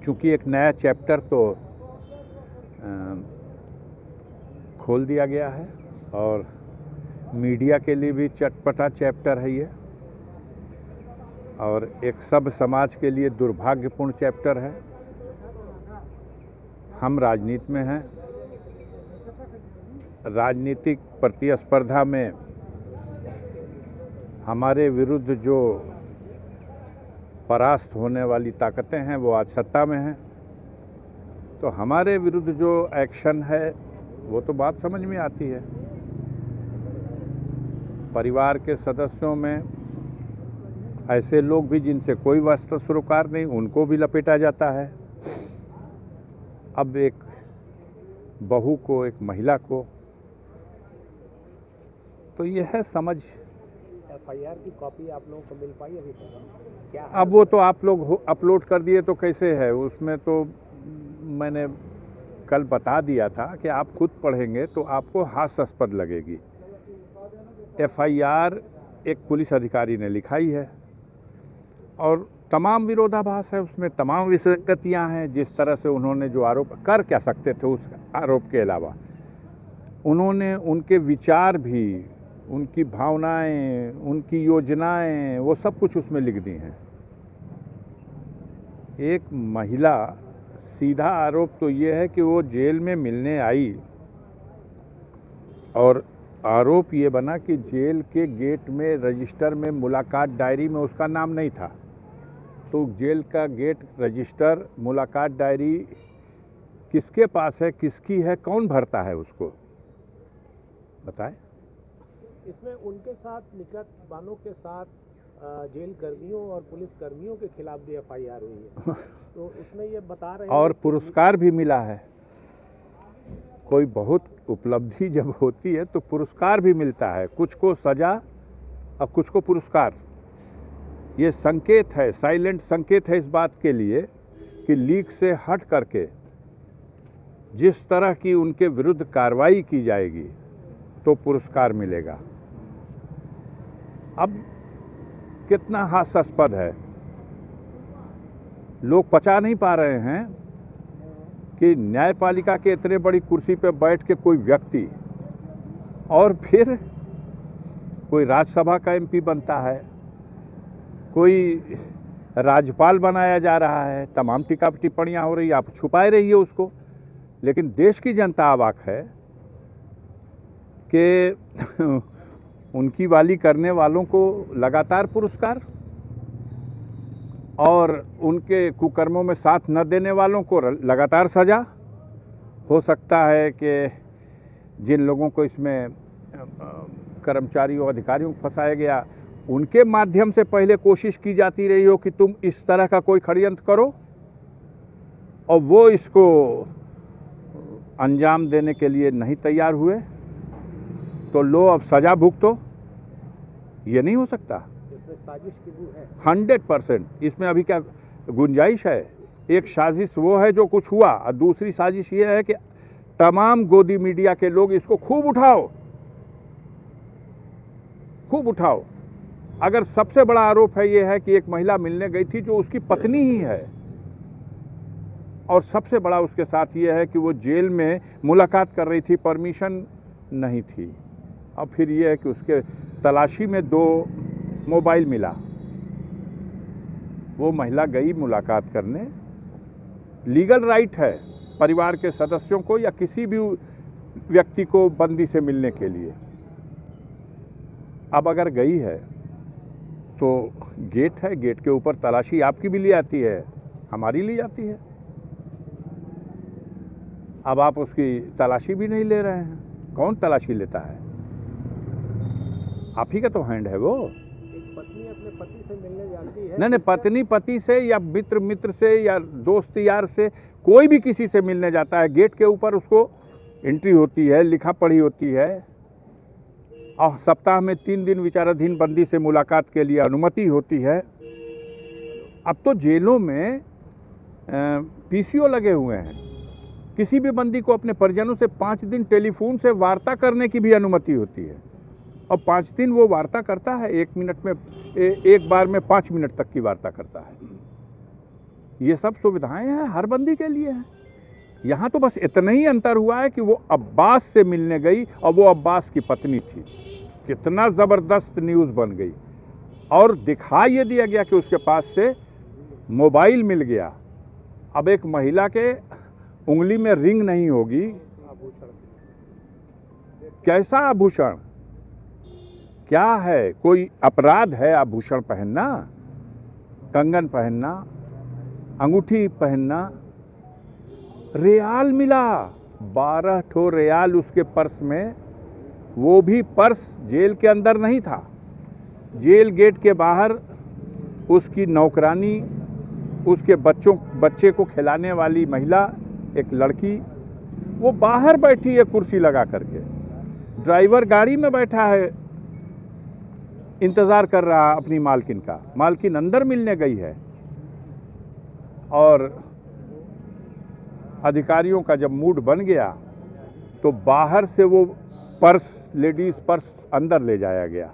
चूँकि एक नया चैप्टर तो खोल दिया गया है और मीडिया के लिए भी चटपटा चैप्टर है ये, और एक सब समाज के लिए दुर्भाग्यपूर्ण चैप्टर है। हम राजनीति में हैं, राजनीतिक प्रतिस्पर्धा में हमारे विरुद्ध जो परास्त होने वाली ताकतें हैं वो आज सत्ता में हैं, तो हमारे विरुद्ध जो एक्शन है वो तो बात समझ में आती है। परिवार के सदस्यों में ऐसे लोग भी जिनसे कोई वास्ता सरोकार नहीं, उनको भी लपेटा जाता है। अब एक बहू को, एक महिला को, तो यह है समझ। एफआईआर की कॉपी आप लोगों को मिल पाई अभी तक? क्या अब वो तो आप लोग अपलोड कर दिए तो कैसे है, उसमें तो मैंने कल बता दिया था कि आप खुद पढ़ेंगे तो आपको हास्यास्पद लगेगी। एफआईआर एक पुलिस अधिकारी ने लिखाई है और तमाम विरोधाभास है, उसमें तमाम विसंगतियां हैं। जिस तरह से उन्होंने जो आरोप कर क्या सकते थे, उस आरोप के अलावा उन्होंने उनके विचार भी, उनकी भावनाएं, उनकी योजनाएं, वो सब कुछ उसमें लिख दी हैं। एक महिला, सीधा आरोप तो ये है कि वो जेल में मिलने आई और आरोप ये बना कि जेल के गेट में रजिस्टर में मुलाकात डायरी में उसका नाम नहीं था, तो जेल का गेट, रजिस्टर, मुलाकात डायरी किसके पास है, किसकी है, कौन भरता है उसको, बताएं। इसमें उनके साथ निकट वालों के साथ जेल कर्मियों और पुलिस कर्मियों के खिलाफ भी एफआईआर हुई है, तो इसमें ये बता रहे हैं और पुरस्कार भी मिला है। कोई बहुत उपलब्धि जब होती है तो पुरस्कार भी मिलता है, कुछ को सजा और कुछ को पुरस्कार। ये संकेत है, साइलेंट संकेत है इस बात के लिए कि लीक से हट करके जिस तरह की उनके विरुद्ध कार्रवाई की जाएगी तो पुरस्कार मिलेगा। अब कितना हास्यास्पद है, लोग पचा नहीं पा रहे हैं कि न्यायपालिका के इतने बड़ी कुर्सी पर बैठ के कोई व्यक्ति और फिर कोई राज्यसभा का एमपी बनता है, कोई राज्यपाल बनाया जा रहा है, तमाम टीका टिप्पणियां हो रही है, आप छुपाए रहिए उसको, लेकिन देश की जनता अवाक है कि उनकी वाली करने वालों को लगातार पुरस्कार और उनके कुकर्मों में साथ न देने वालों को लगातार सजा। हो सकता है कि जिन लोगों को इसमें कर्मचारियों, अधिकारियों को फंसाया गया, उनके माध्यम से पहले कोशिश की जाती रही हो कि तुम इस तरह का कोई षड्यंत्र करो और वो इसको अंजाम देने के लिए नहीं तैयार हुए, तो लो अब सजा भुगतो। ये नहीं हो सकता। इसमें साजिश की बू है 100%। इसमें अभी क्या गुंजाइश है? एक साजिश वो है जो कुछ हुआ, और दूसरी साजिश ये है कि तमाम गोदी मीडिया के लोग इसको खूब उठाओ, खूब उठाओ। अगर सबसे बड़ा आरोप है ये है कि एक महिला मिलने गई थी जो उसकी पत्नी ही है, और सबसे बड़ा उसके साथ ये है कि वो जेल में मुलाकात कर रही थी, परमिशन नहीं थी। अब फिर ये है कि उसके तलाशी में 2 मोबाइल मिला। वो महिला गई मुलाकात करने, लीगल राइट है परिवार के सदस्यों को या किसी भी व्यक्ति को बंदी से मिलने के लिए। अब अगर गई है तो गेट है, गेट के ऊपर तलाशी आपकी भी ली आती है, हमारी ली जाती है। अब आप उसकी तलाशी भी नहीं ले रहे हैं, कौन तलाशी लेता है? आप ही का तो हैंड है वो। एक पत्नी अपने पति से मिलने जाती है, नहीं, पत्नी पति से या मित्र से या दोस्त यार से, कोई भी किसी से मिलने जाता है, गेट के ऊपर उसको एंट्री होती है, लिखा पढ़ी होती है, और सप्ताह में 3 दिन विचाराधीन बंदी से मुलाकात के लिए अनुमति होती है। अब तो जेलों में पीसीओ लगे हुए हैं, किसी भी बंदी को अपने परिजनों से 5 दिन टेलीफोन से वार्ता करने की भी अनुमति होती है, और 5 दिन वो वार्ता करता है, 1 मिनट में, एक बार में 5 मिनट तक की वार्ता करता है। ये सब सुविधाएं हैं, हर बंदी के लिए हैं। यहाँ तो बस इतना ही अंतर हुआ है कि वो अब्बास से मिलने गई और वो अब्बास की पत्नी थी। कितना ज़बरदस्त न्यूज़ बन गई। और दिखा ये दिया गया कि उसके पास से मोबाइल मिल गया। अब एक महिला के उंगली में रिंग नहीं होगी, कैसा आभूषण, क्या है, कोई अपराध है आभूषण पहनना, कंगन पहनना, अंगूठी पहनना? रियाल मिला, 12 ठो रियाल उसके पर्स में। वो भी पर्स जेल के अंदर नहीं था, जेल गेट के बाहर उसकी नौकरानी, उसके बच्चे को खिलाने वाली महिला, एक लड़की, वो बाहर बैठी है कुर्सी लगा करके। ड्राइवर गाड़ी में बैठा है, इंतज़ार कर रहा अपनी मालकिन का। मालकिन अंदर मिलने गई है और अधिकारियों का जब मूड बन गया तो बाहर से वो पर्स, लेडीज़ पर्स अंदर ले जाया गया।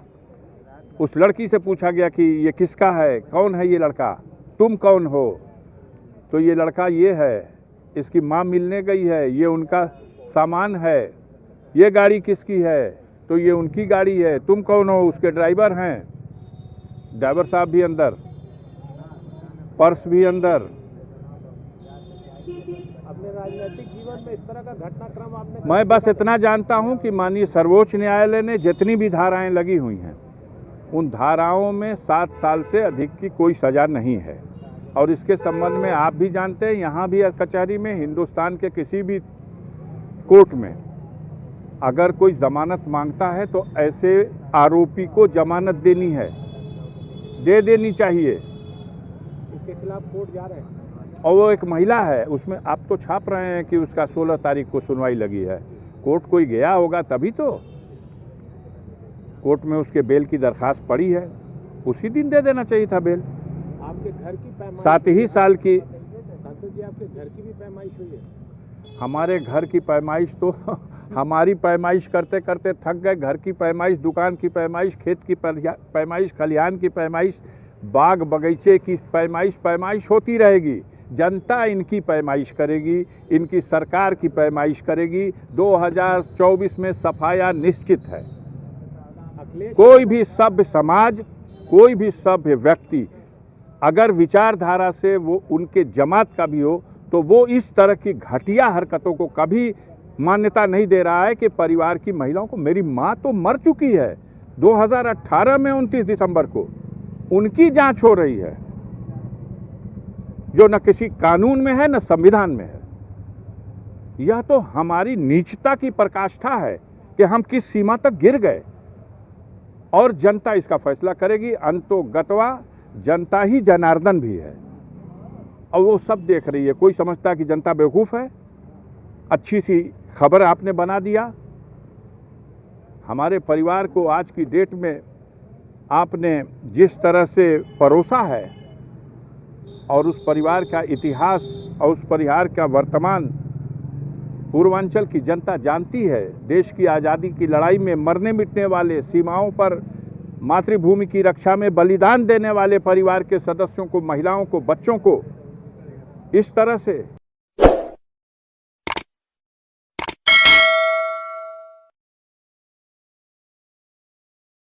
उस लड़की से पूछा गया कि ये किसका है, कौन है ये लड़का, तुम कौन हो? तो ये लड़का ये है, इसकी माँ मिलने गई है, ये उनका सामान है। ये गाड़ी किसकी है? तो ये उनकी गाड़ी है। तुम कौन हो? उसके ड्राइवर हैं। ड्राइवर साहब भी अंदर, पर्स भी अंदर। अपने राजनीतिक जीवन में इस तरह का घटनाक्रम आपने? मैं बस इतना जानता हूं कि माननीय सर्वोच्च न्यायालय ने जितनी भी धाराएं लगी हुई हैं, उन धाराओं में 7 साल से अधिक की कोई सज़ा नहीं है। और इसके संबंध में आप भी जानते हैं, यहाँ भी कचहरी में, हिंदुस्तान के किसी भी कोर्ट में अगर कोई ज़मानत मांगता है तो ऐसे आरोपी को ज़मानत देनी है, दे देनी चाहिए। इसके खिलाफ कोर्ट जा रहे हैं और वो एक महिला है, उसमें आप तो छाप रहे हैं कि उसका 16 तारीख को सुनवाई लगी है। कोर्ट कोई गया होगा तभी तो कोर्ट में उसके बेल की दरखास्त पड़ी है, उसी दिन दे देना चाहिए था बेल। आपके घर की पैमाइश 7 ही साल की। सांसद जी, आपके घर की भी पैमाइश हुई है? हमारे घर की पैमाइश तो हमारी पैमाइश करते करते थक गए। घर की पैमाइश, दुकान की पैमाइश, खेत की पैमाइश, खलिहान की पैमाइश, बाग बगीचे की पैमाइश होती रहेगी। जनता इनकी पैमाइश करेगी, इनकी सरकार की पैमाइश करेगी। 2024 में सफाया निश्चित है। कोई भी सभ्य समाज, कोई भी सभ्य व्यक्ति अगर विचारधारा से वो उनके जमात का भी हो तो वो इस तरह की घटिया हरकतों को कभी मान्यता नहीं दे रहा है कि परिवार की महिलाओं को, मेरी माँ तो मर चुकी है 2018 में 29 दिसंबर को, उनकी जांच हो रही है जो न किसी कानून में है न संविधान में है। यह तो हमारी नीचता की पराकाष्ठा है कि हम किस सीमा तक गिर गए, और जनता इसका फैसला करेगी। अंतो गतवा जनता ही जनार्दन भी है, और वो सब देख रही है। कोई समझता है कि जनता बेवकूफ़ है, अच्छी सी खबर आपने बना दिया। हमारे परिवार को आज की डेट में आपने जिस तरह से परोसा है, और उस परिवार का इतिहास और उस परिवार का वर्तमान पूर्वांचल की जनता जानती है। देश की आज़ादी की लड़ाई में मरने मिटने वाले, सीमाओं पर मातृभूमि की रक्षा में बलिदान देने वाले परिवार के सदस्यों को, महिलाओं को, बच्चों को इस तरह से